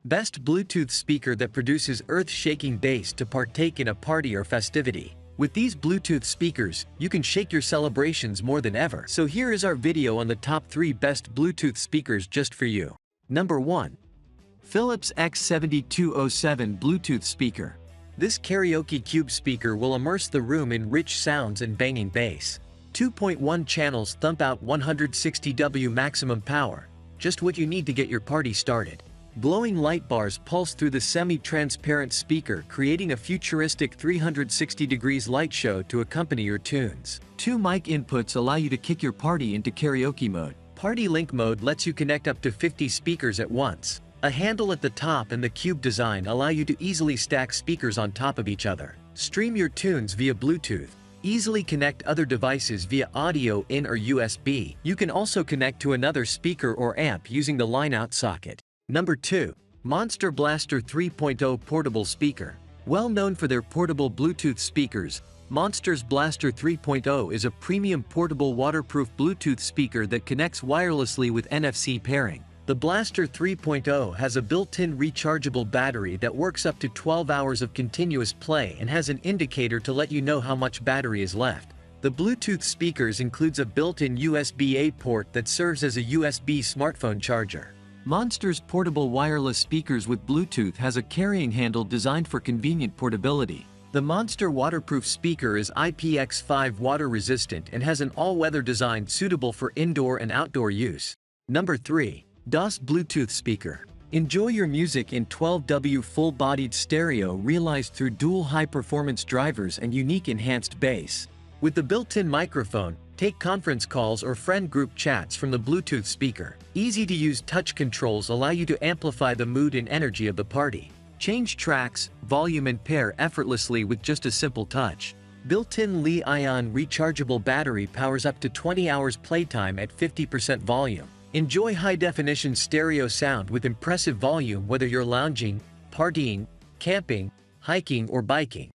Best Bluetooth speaker that produces earth-shaking bass to partake in a party or festivity. With these Bluetooth speakers, you can shake your celebrations more than ever. So here is our video on the top 3 best Bluetooth speakers just for you. Number 1. Philips X7207 Bluetooth Speaker. This karaoke cube speaker will immerse the room in rich sounds and banging bass. 2.1 channels thump out 160W maximum power, just what you need to get your party started. Glowing light bars pulse through the semi-transparent speaker, creating a futuristic 360 degrees light show to accompany your tunes. 2 mic inputs allow you to kick your party into karaoke mode. Party Link mode lets you connect up to 50 speakers at once. A handle at the top and the cube design allow you to easily stack speakers on top of each other. Stream your tunes via Bluetooth. Easily connect other devices via audio in or USB. You can also connect to another speaker or amp using the line-out socket. Number 2. Monster Blaster 3.0 Portable Speaker. Well known for their portable Bluetooth speakers, Monster's Blaster 3.0 is a premium portable waterproof Bluetooth speaker that connects wirelessly with NFC pairing. The Blaster 3.0 has a built-in rechargeable battery that works up to 12 hours of continuous play and has an indicator to let you know how much battery is left. The Bluetooth speakers includes a built-in USB-A port that serves as a USB smartphone charger. Monster's portable wireless speakers with Bluetooth has a carrying handle designed for convenient portability. The Monster waterproof speaker is IPX5 water resistant and has an all-weather design suitable for indoor and outdoor use. Number 3. DOS Bluetooth Speaker. Enjoy your music in 12W full-bodied stereo realized through dual high-performance drivers and unique enhanced bass. With the built-in microphone, take conference calls or friend group chats from the Bluetooth speaker. Easy-to-use touch controls allow you to amplify the mood and energy of the party. Change tracks, volume and pair effortlessly with just a simple touch. Built-in Li-ion rechargeable battery powers up to 20 hours playtime at 50% volume. Enjoy high-definition stereo sound with impressive volume whether you're lounging, partying, camping, hiking or biking.